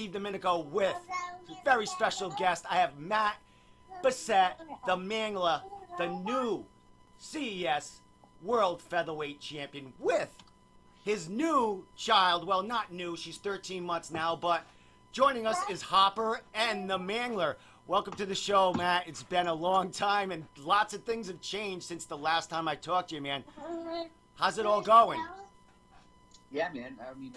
Steve Domenico with a very special guest. I have Matt Bessette, the Mangler, the new CES World Featherweight Champion with his new child. Well, not new, she's 13 months now, but joining us is Hopper and the Mangler. Welcome to the show, Matt. It's been a long time, and lots of things have changed since the last time I talked to you, man. How's it all going? Yeah, man. I mean,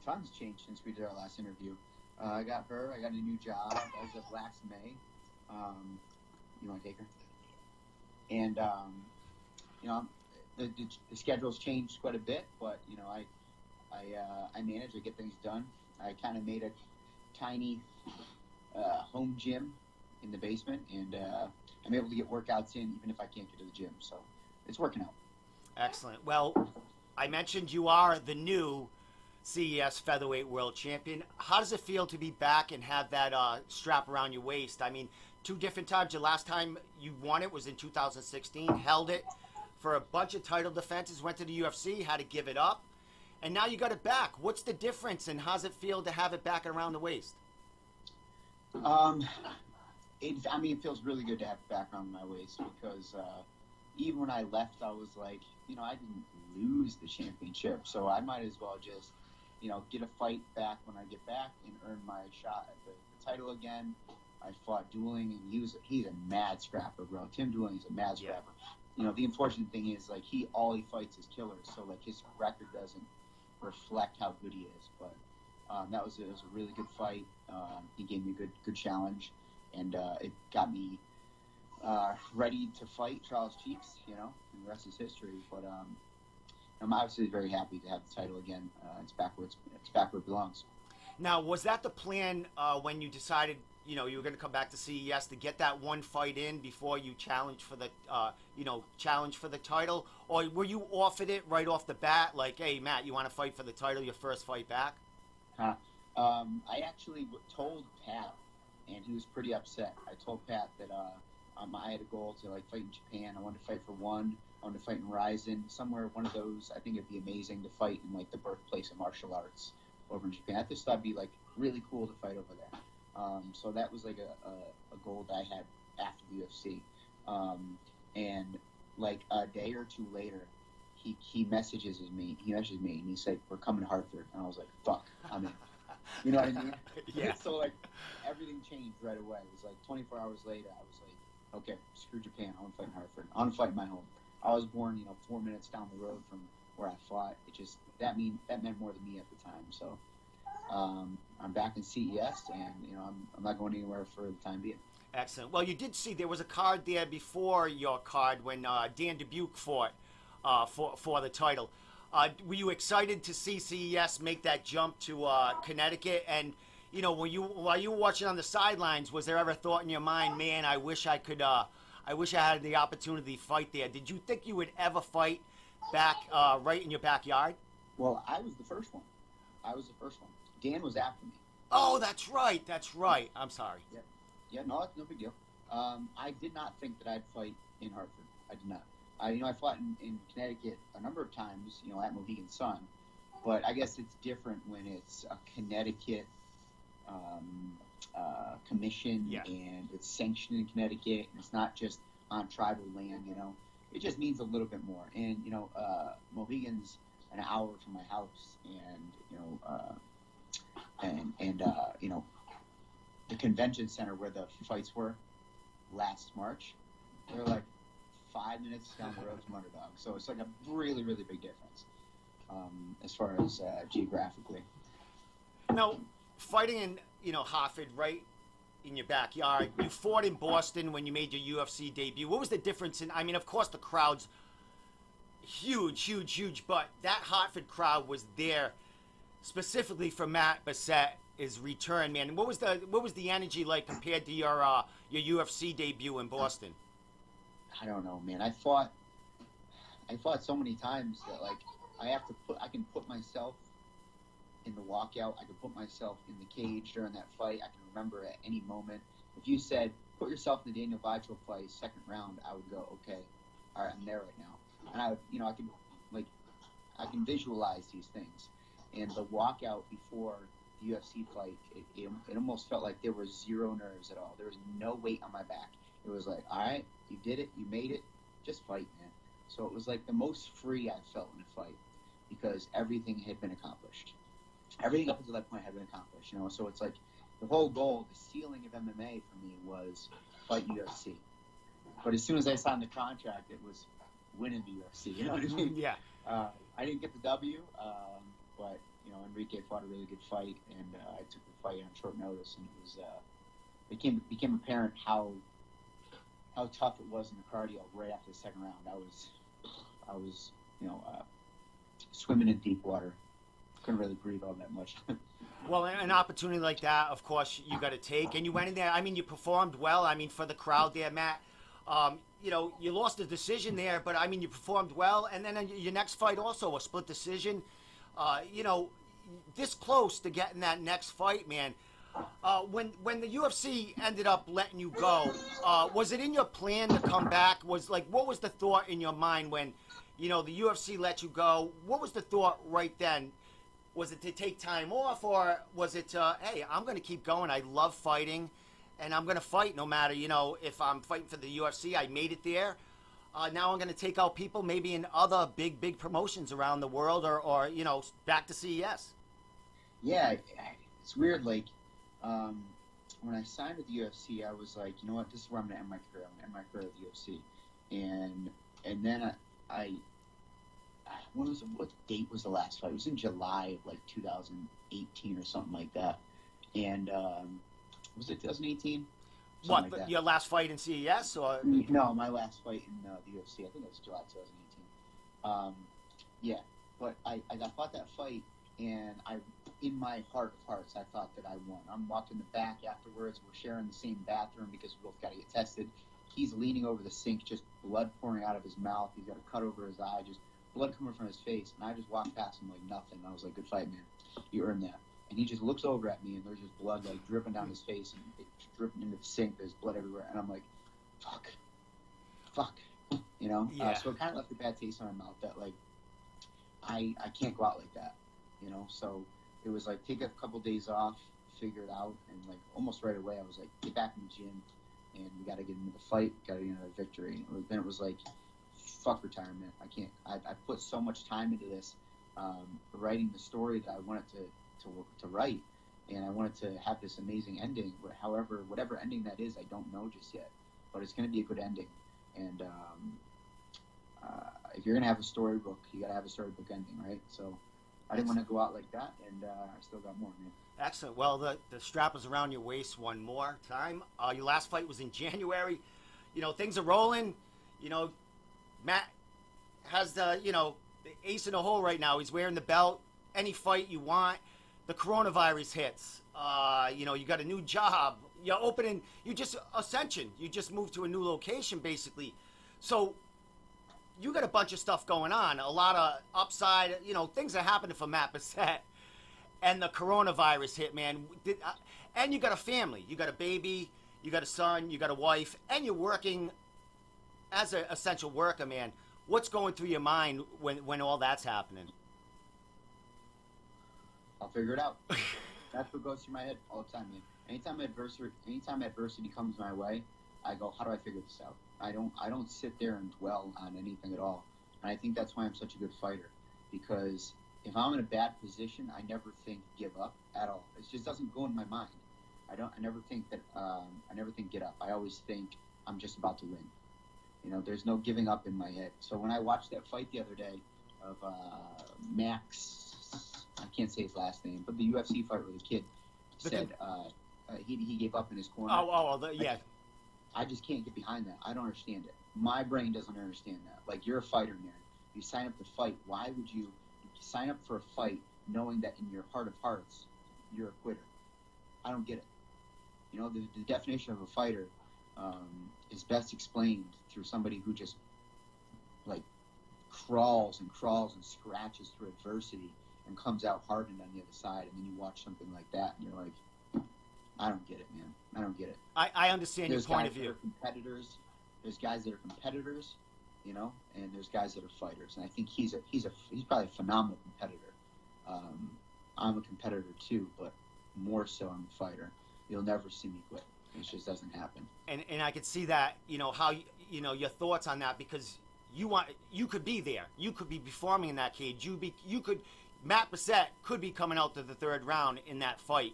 tons changed since we did our last interview. I got a new job as of last May. You want to take her? And, the schedule's changed quite a bit, but, I manage to get things done. I kind of made a tiny home gym in the basement, and I'm able to get workouts in even if I can't get to the gym. So it's working out. Excellent. Well, I mentioned you are the new CES Featherweight World Champion. How does it feel to be back and have that strap around your waist? I mean, two different times. The last time you won it was in 2016, held it for a bunch of title defenses, went to the UFC, had to give it up, and now you got it back. What's the difference, and how's it feel to have it back around the waist? It feels really good to have it back around my waist because even when I left, I was like, I didn't lose the championship, so I might as well just, get a fight back when I get back and earn my shot at the title again. I fought Dueling, and he's a mad scrapper, bro. Tim Dueling is a mad scrapper. The unfortunate thing is, like, all he fights is killers, so, like, his record doesn't reflect how good he is, but it was a really good fight. He gave me a good challenge, and it got me ready to fight Charles Cheeks, and the rest is history. But I'm obviously very happy to have the title again. It's back where it belongs. Now, was that the plan when you decided, you were going to come back to CES to get that one fight in before you challenge for the, title, or were you offered it right off the bat? Like, hey, Matt, you want to fight for the title, your first fight back? I actually told Pat, and he was pretty upset. I told Pat that I had a goal to fight in Japan. I wanted to fight for one. I wanted to fight in Ryzen, somewhere one of those. I think it'd be amazing to fight in the birthplace of martial arts over in Japan. I just thought it'd be really cool to fight over there. So that was a goal that I had after the UFC. And a day or two later, he messages me. He messaged me and he said, "We're coming to Hartford." And I was like, "Fuck, I'm in." You know what I mean? Yeah. So everything changed right away. It was 24 hours later. I was like, "Okay, screw Japan. I want to fight in Hartford. I want to fight in my home." I was born, 4 minutes down the road from where I fought. That meant more to me at the time. So I'm back in CES, and I'm not going anywhere for the time being. Excellent. Well, you did see there was a card there before your card when Dan Dubuque fought for the title. Were you excited to see CES make that jump to Connecticut? And while you were watching on the sidelines, was there ever thought in your mind, man, I wish I had the opportunity to fight there? Did you think you would ever fight back right in your backyard? Well, I was the first one. Dan was after me. Oh, that's right. I'm sorry. Yeah, no, that's no big deal. I did not think that I'd fight in Hartford. I did not. I fought in Connecticut a number of times, at Mohegan Sun, but I guess it's different when it's a Connecticut commission, yeah, and it's sanctioned in Connecticut, and it's not just on tribal land. It just means a little bit more. And Mohegan's an hour from my house, and the convention center where the fights were last March, they're 5 minutes down the road from Underdog. So it's a really, really big difference as far as geographically. Now, fighting in Hartford, right in your backyard, you fought in Boston when you made your UFC debut. What was the difference in? I mean, of course, the crowd's huge, but that Hartford crowd was there specifically for Matt Bessette's return, man. What was the energy like compared to your UFC debut in Boston? I don't know, man. I fought so many times that I can put myself in the walkout. I can put myself in the cage during that fight. I can remember at any moment. If you said put yourself in the Daniel Vigil fight, second round, I would go, okay, all right, I'm there right now. And I would, I can visualize these things. And the walkout before the UFC fight, it almost felt like there was zero nerves at all. There was no weight on my back. It was like, all right, you did it, you made it, just fight, man. So it was like the most free I felt in a fight because everything had been accomplished. Everything up until that point had been accomplished, you know. So it's like the whole goal, the ceiling of MMA for me was fight UFC. But as soon as I signed the contract, it was winning the UFC. You know what I mean? Yeah. I didn't get the W, but you know, Enrique fought a really good fight, and I took the fight on short notice, and it was became apparent how tough it was in the cardio right after the second round. I was you know, swimming in deep water. Couldn't really breathe all that much. Well, an opportunity like that, of course, you got to take. And you went in there. I mean, you performed well. I mean, for the crowd there, Matt. You know, you lost the decision there, but I mean, you performed well. And then your next fight also, a split decision. You know, this close to getting that next fight, man. When the UFC ended up letting you go, was it in your plan to come back? What was the thought in your mind when, you know, the UFC let you go? What was the thought right then? Was it to take time off, or was it, hey, I'm going to keep going. I love fighting, and I'm going to fight no matter, you know, if I'm fighting for the UFC, I made it there. Now I'm going to take out people maybe in other big promotions around the world, or you know, back to CES. Yeah, it's weird. Like, when I signed with the UFC, I was like, you know what, this is where I'm going to end my career. I'm going to end my career at the UFC. And then I what date was the last fight? It was in July of like 2018 or something like that. And was it 2018? What, like your last fight in CES? Or no, my last fight in the UFC. I think it was July 2018. Yeah, but I fought that fight, and in my heart of hearts, I thought that I won. I'm walking the back afterwards. We're sharing the same bathroom because we both got to get tested. He's leaning over the sink, just blood pouring out of his mouth. He's got a cut over his eye, just blood coming from his face, and I just walked past him like nothing. I was like, good fight, man. You earned that. And he just looks over at me, and there's just blood like dripping down his face, and it's dripping into the sink. There's blood everywhere, and I'm like, fuck, you know. Yeah. So it kind of left a bad taste in my mouth that like I can't go out like that, you know. So it was like take a couple days off, figure it out, and like almost right away I was like, get back in the gym, and we got to get into the fight, got to get into the victory. And then it was like, fuck retirement. I can't. I put so much time into this, writing the story that I wanted to write, and I wanted to have this amazing ending. However, whatever ending that is, I don't know just yet, but it's going to be a good ending. And if you're going to have a storybook, you got to have a storybook ending, right? So I didn't want to go out like that, and I still got more, man. Excellent. Well, the strap is around your waist one more time. Your last fight was in January. You know, things are rolling. You know, Matt has the ace in the hole right now. He's wearing the belt. Any fight you want. The coronavirus hits. You know, you got a new job. You're opening. You just ascension. You just moved to a new location, basically. So you got a bunch of stuff going on. A lot of upside. You know, things are happening for Matt Bessette. And the coronavirus hit, man. And you got a family. You got a baby. You got a son. You got a wife. And you're working as an essential worker, man. What's going through your mind when all that's happening? I'll figure it out. That's what goes through my head all the time, man. Anytime adversity comes my way, I go, how do I figure this out? I don't sit there and dwell on anything at all. And I think that's why I'm such a good fighter, because if I'm in a bad position, I never think give up at all. It just doesn't go in my mind. I never think get up. I always think I'm just about to win. You know, there's no giving up in my head. So when I watched that fight the other day of Max, I can't say his last name, but the UFC fight where the kid said he gave up in his corner. Yeah. I just can't get behind that. I don't understand it. My brain doesn't understand that. Like, you're a fighter, man. You sign up to fight. Why would you sign up for a fight knowing that in your heart of hearts you're a quitter? I don't get it. You know, the definition of a fighter is best explained through somebody who just like crawls and scratches through adversity and comes out hardened on the other side, and then you watch something like that and you're like, I don't get it, man. I don't get it. I understand your point of view. There's guys that are competitors, you know, and there's guys that are fighters, and I think he's probably a phenomenal competitor. I'm a competitor too, but more so I'm a fighter. You'll never see me quit. It just doesn't happen. And I could see that, how your thoughts on that, because you could be there, you could be performing in that cage, Matt Bessette could be coming out to the third round in that fight,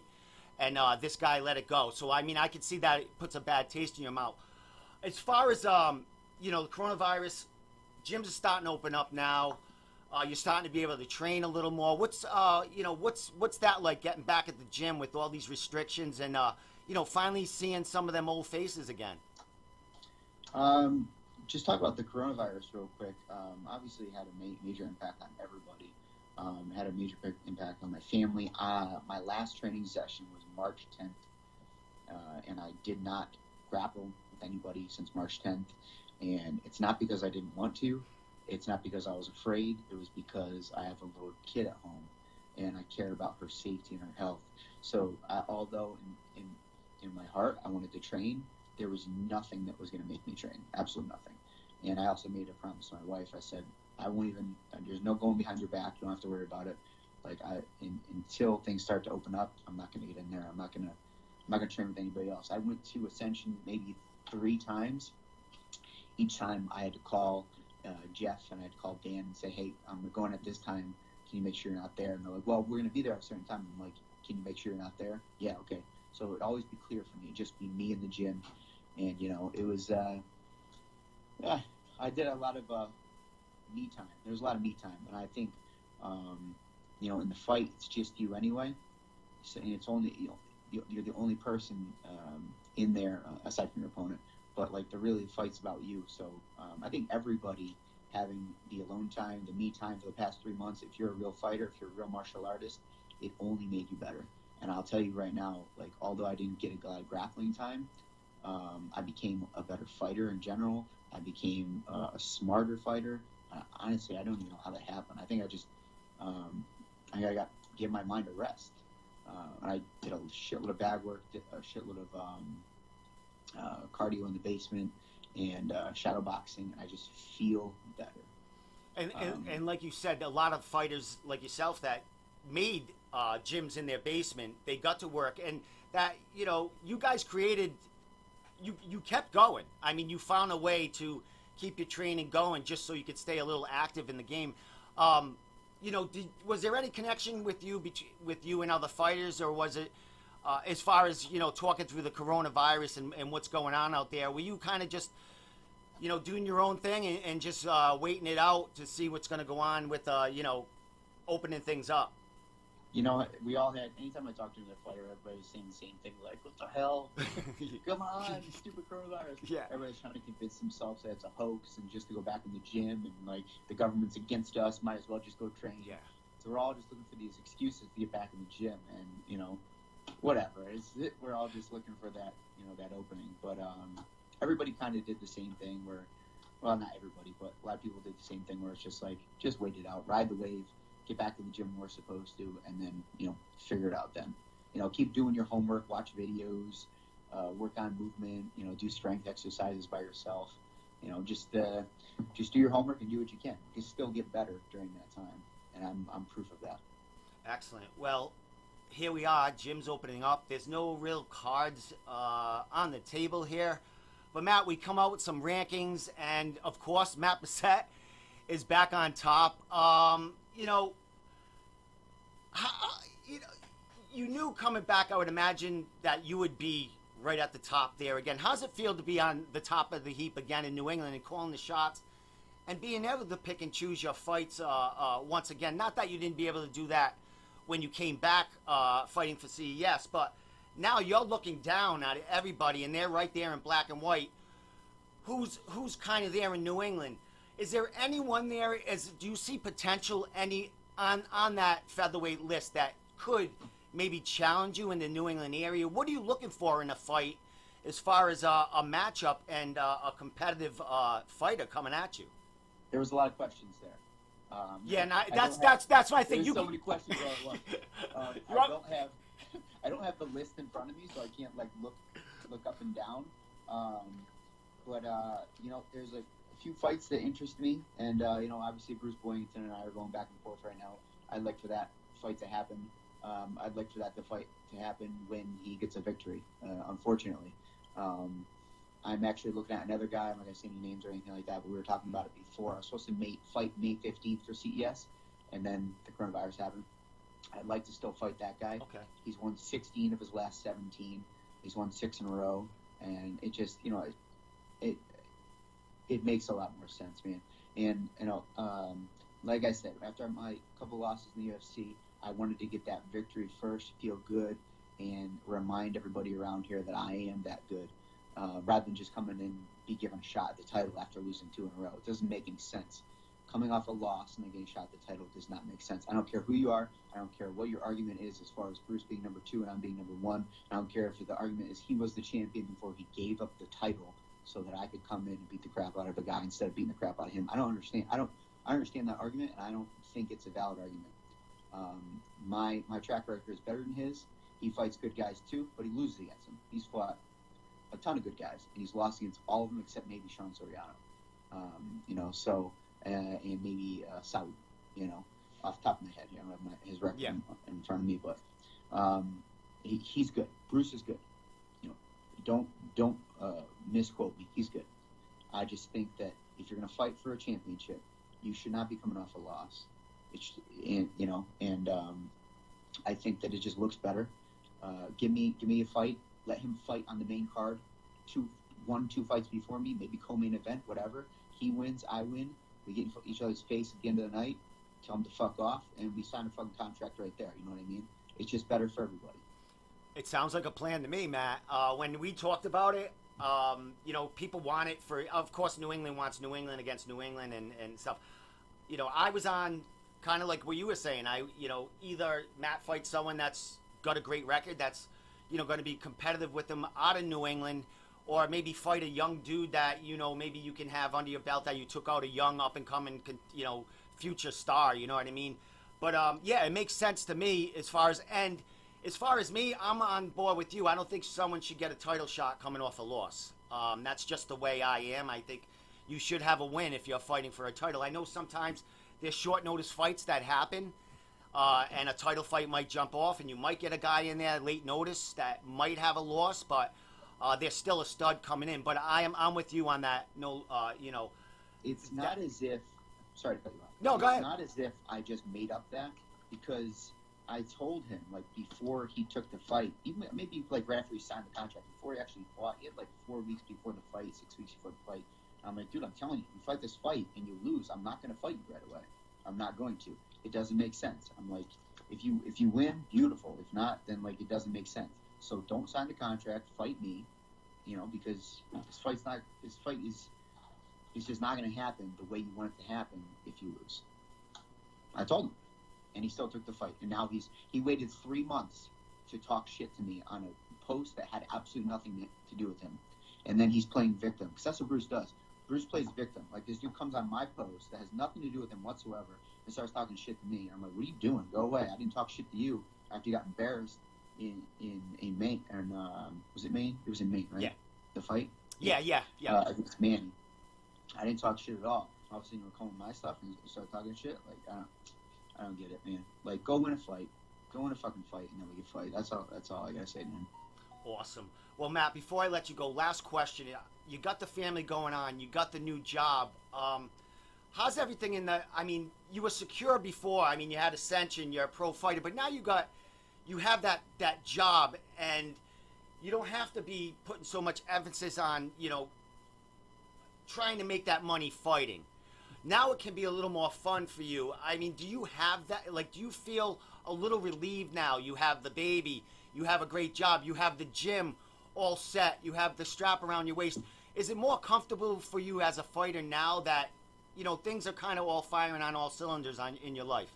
and this guy let it go. So I mean, I could see that it puts a bad taste in your mouth. As far as the coronavirus, gyms are starting to open up now. You're starting to be able to train a little more. What's that like, getting back at the gym with all these restrictions and finally seeing some of them old faces again? Just talk about the coronavirus real quick. Obviously, it had a major impact on everybody. Had a major impact on my family. My last training session was March 10th, and I did not grapple with anybody since March 10th. And it's not because I didn't want to. It's not because I was afraid. It was because I have a little kid at home, and I care about her safety and her health. So although in my heart I wanted to train, there was nothing that was going to make me train. Absolutely nothing. And I also made a promise to my wife. I said, I won't even. There's no going behind your back. You don't have to worry about it. Like until things start to open up, I'm not going to get in there. I'm not going to train with anybody else. I went to Ascension maybe 3 times. Each time I had to call Jeff and I had to call Dan and say, hey, I'm going at this time. Can you make sure you're not there? And they're like, well, we're going to be there at a certain time. I'm like, can you make sure you're not there? Yeah, okay. So it would always be clear for me, just be me in the gym. And, it was, I did a lot of me time. There was a lot of me time. And I think, in the fight, it's just you anyway. So, and it's only, you're the only person in there aside from your opponent. But, the really fight's about you. So I think everybody having the alone time, the me time for the past 3 months, if you're a real fighter, if you're a real martial artist, it only made you better. And I'll tell you right now, although I didn't get a lot of grappling time, I became a better fighter in general. I became a smarter fighter. Honestly, I don't even know how that happened. I think I just, I got give my mind a rest. I did a shitload of bag work, did a shitload of cardio in the basement, and shadow boxing, and I just feel better. And like you said, a lot of fighters like yourself that made gyms in their basement, they got to work, and that, you guys created, you kept going. I mean, you found a way to keep your training going just so you could stay a little active in the game. Was there any connection with you and other fighters, or was it as far as talking through the coronavirus and what's going on out there? Were you kind of just doing your own thing and just waiting it out to see what's going to go on with opening things up? We all had, anytime I talked to another fighter, everybody's saying the same thing, like, what the hell? Come on, stupid coronavirus. Yeah. Everybody's trying to convince themselves that it's a hoax and just to go back in the gym and, the government's against us, might as well just go train. Yeah. So we're all just looking for these excuses to get back in the gym and, whatever. We're all just looking for that, that opening. But everybody kind of did the same thing where, well, not everybody, but a lot of people did the same thing where it's just just wait it out, ride the wave, get back to the gym when we're supposed to, and then, figure it out then. Keep doing your homework, watch videos, work on movement, do strength exercises by yourself. Just do your homework and do what you can. You can still get better during that time, and I'm proof of that. Excellent. Well, here we are, gym's opening up. There's no real cards on the table here. But, Matt, we come out with some rankings, and, of course, Matt Bessette is back on top. You knew coming back, I would imagine, that you would be right at the top there again. How does it feel to be on the top of the heap again in New England and calling the shots and being able to pick and choose your fights once again? Not that you didn't be able to do that when you came back fighting for CES, but now you're looking down at everybody, and they're right there in black and white. Who's kind of there in New England? Is there anyone there? Do you see potential on that featherweight list that could maybe challenge you in the New England area? What are you looking for in a fight as far as a matchup and a competitive fighter coming at you? There was a lot of questions there. That's my thing. There's so many questions all at once. I don't have the list in front of me, so I can't look up and down. But there's a few fights that interest me, and obviously Bruce Boyington and I are going back and forth right now. I'd like for that fight to happen. I'd like for that to happen when he gets a victory. Unfortunately, I'm actually looking at another guy. I'm not gonna say any names or anything like that, but we were talking about it before. I was supposed to fight May 15th for CES, and then the coronavirus happened. I'd like to still fight that guy. Okay. He's won 16 of his last 17. He's won 6 in a row, and it just, it makes a lot more sense, man. And like I said, after my couple losses in the UFC, I wanted to get that victory first, feel good, and remind everybody around here that I am that good, rather than just coming in and be given a shot at the title after losing 2 in a row. It doesn't make any sense. Coming off a loss and then getting shot at the title does not make sense. I don't care who you are. I don't care what your argument is as far as Bruce being number 2 and I'm being number 1. I don't care if the argument is he was the champion before he gave up the title so that I could come in and beat the crap out of a guy instead of beating the crap out of him. I don't understand. I understand that argument, and I don't think it's a valid argument. My track record is better than his. He fights good guys too, but he loses against them. He's fought a ton of good guys, and he's lost against all of them except maybe Sean Soriano. And maybe Saud, off the top of my head. I don't have his record in front of me, but he's good. Bruce is good. Don't misquote me. He's good. I just think that if you're going to fight for a championship, you should not be coming off a loss. I think that it just looks better. Give me a fight. Let him fight on the main card. 2 fights before me, maybe co-main event, whatever. He wins, I win. We get in each other's face at the end of the night, tell him to fuck off, and we sign a fucking contract right there. You know what I mean? It's just better for everybody. It sounds like a plan to me, Matt. When we talked about it, people want it for, of course, New England wants New England against New England and stuff. I was on kind of like what you were saying. Either Matt fights someone that's got a great record that's, going to be competitive with them out of New England, or maybe fight a young dude that, maybe you can have under your belt that you took out a young up-and-coming, future star, you know what I mean? But, it makes sense to me as far as me, I'm on board with you. I don't think someone should get a title shot coming off a loss. That's just the way I am. I think you should have a win if you're fighting for a title. I know sometimes there's short notice fights that happen, and a title fight might jump off, and you might get a guy in there late notice that might have a loss, but there's still a stud coming in. But I'm with you on that. It's not as if. Sorry to cut you off. No, go ahead. It's not as if I just made up that, because I told him, before he took the fight, even maybe right after he signed the contract, before he actually fought, he had 4 weeks before the fight, 6 weeks before the fight. I'm like, dude, I'm telling you, you fight this fight and you lose, I'm not going to fight you right away. I'm not going to. It doesn't make sense. I'm like, if you win, beautiful. If not, then it doesn't make sense. So don't sign the contract, fight me, because this fight is just not going to happen the way you want it to happen if you lose. I told him. And he still took the fight. And now he waited 3 months to talk shit to me on a post that had absolutely nothing to do with him. And then he's playing victim, because that's what Bruce does. Bruce plays victim. This dude comes on my post that has nothing to do with him whatsoever and starts talking shit to me. And I'm like, what are you doing? Go away. I didn't talk shit to you after you got embarrassed in Maine. And was it Maine? It was in Maine, right? Yeah. The fight? Yeah. Against Manny. I didn't talk shit at all. All of a sudden you were calling my stuff and you start talking shit. I don't get it, man. Go win a fight. Go win a fucking fight, and then we can fight. That's all I gotta say, man. Awesome. Well, Matt, before I let you go, last question. You got the family going on. You got the new job. How's everything you were secure before. You had Ascension. You're a pro fighter. But now you have that job, and you don't have to be putting so much emphasis on, trying to make that money fighting. Now it can be a little more fun for you. Do you have that? Do you feel a little relieved now? You have the baby. You have a great job. You have the gym all set. You have the strap around your waist. Is it more comfortable for you as a fighter now that, things are kind of all firing on all cylinders in your life?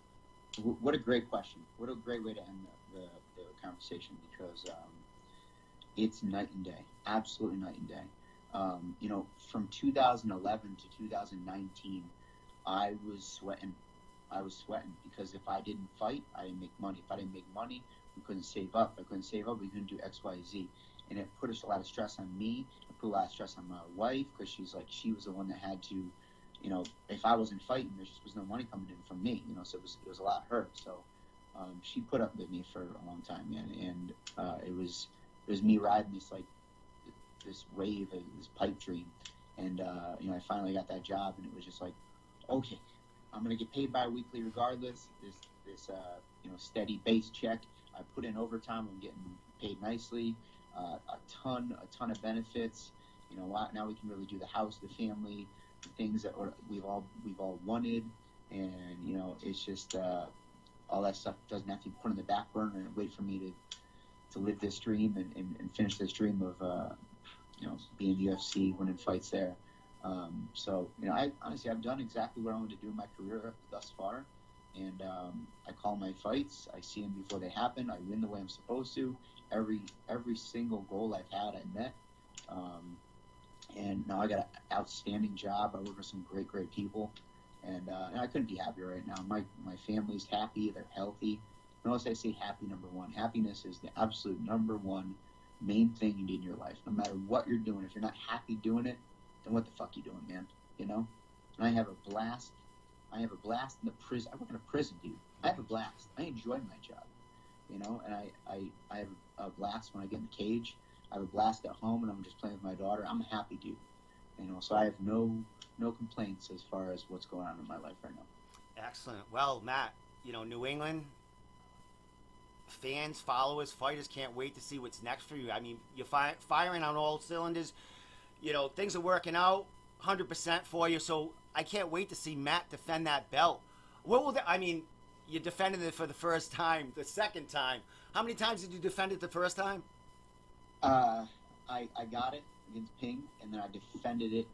What a great question. What a great way to end the conversation, because it's night and day. Absolutely night and day. From 2011 to 2019, I was sweating because if I didn't fight, I didn't make money. If I didn't make money, we couldn't save up. If I couldn't save up, we couldn't do X, Y, Z. And it put a lot of stress on me. It put a lot of stress on my wife, because she was the one that had to, if I wasn't fighting, there just was no money coming in from me. So it was a lot of her. So she put up with me for a long time, man. And it was me riding this wave, this pipe dream. And, I finally got that job, and it was just like, okay, I'm going to get paid bi-weekly regardless. This steady base check. I put in overtime. I'm getting paid nicely. A ton of benefits. Now we can really do the house, the family, the things that we've all wanted. And, it's just all that stuff doesn't have to be put on the back burner and wait for me to live this dream and finish this dream of, being in the UFC, winning fights there. I honestly, I've done exactly what I wanted to do in my career thus far. And I call my fights. I see them before they happen. I win the way I'm supposed to. Every single goal I've had, I met. And now I got an outstanding job. I work with some great people. And I couldn't be happier right now. My family's happy. They're healthy. Notice I say happy, number one. Happiness is the absolute number one main thing you need in your life. No matter what you're doing, if you're not happy doing it, then what the fuck you doing, man? And I have a blast. I have a blast in the prison. I work in a prison, dude. I have a blast. I enjoy my job, and I have a blast when I get in the cage. I have a blast at home, and I'm just playing with my daughter. I'm a happy dude, so I have no complaints as far as what's going on in my life right now. Excellent. Well, Matt, New England fans, followers, fighters can't wait to see what's next for you. I mean, you're firing on all cylinders. Things are working out 100% for you, so I can't wait to see Matt defend that belt. What will you defended it for the first time, the second time. How many times did you defend it the first time? I got it against Ping, and then I defended it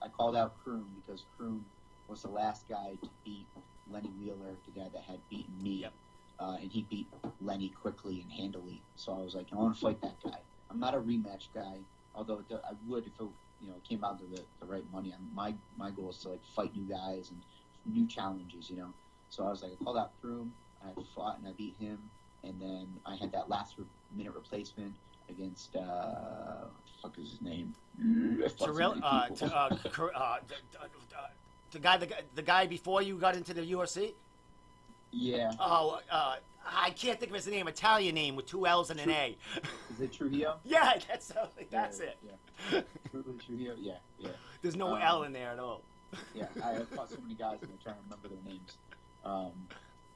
I called out Kroom because Kroom was the last guy to beat Lenny Wheeler, the guy that had beaten me. Yep. And he beat Lenny quickly and handily. So I was like, I want to fight that guy. I'm not a rematch guy, although I would if it came out to the right money. My goal is to fight new guys and new challenges, So I was like, I called out Kroom, I fought and I beat him, and then I had that last minute replacement against what the fuck is his name? The guy before you got into the UFC. Yeah. Oh, I can't think of his name. Italian name with 2 L's and an A. Is it Trujillo? Yeah, that's it. Yeah. Trujillo. Yeah. There's no L in there at all. Yeah, I fought so many guys and I'm trying to remember their names.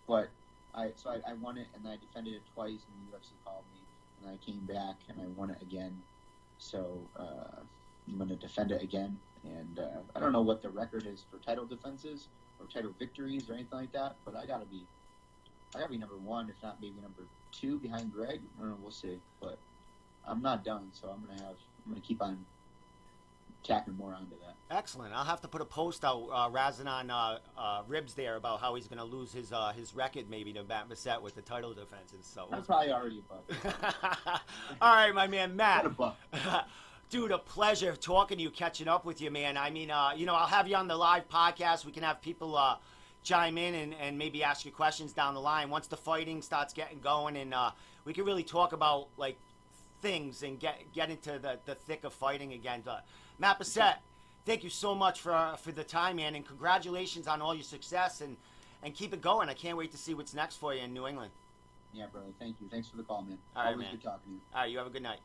But I won it, and then I defended it twice, and the UFC called me, and I came back and I won it again. So I'm going to defend it again, and I don't know what the record is for title defenses or title victories or anything like that, but I gotta be number one, if not maybe number 2 behind Greg. I don't know, we'll see. But I'm not done, so I'm gonna keep on tacking more onto that. Excellent. I'll have to put a post out razzing on Ribs there about how he's gonna lose his record maybe to Matt Bessette with the title defenses. So I'm probably already above. All right, my man Matt. What a Dude, a pleasure talking to you, catching up with you, man. I mean, I'll have you on the live podcast. We can have people chime in and maybe ask you questions down the line once the fighting starts getting going, and we can really talk about things and get into the thick of fighting again. Matt Bessette, thank you so much for the time, man, and congratulations on all your success, and keep it going. I can't wait to see what's next for you in New England. Yeah, brother. Thank you. Thanks for the call, man. All right, Always man. good talking to you. All right, you have a good night.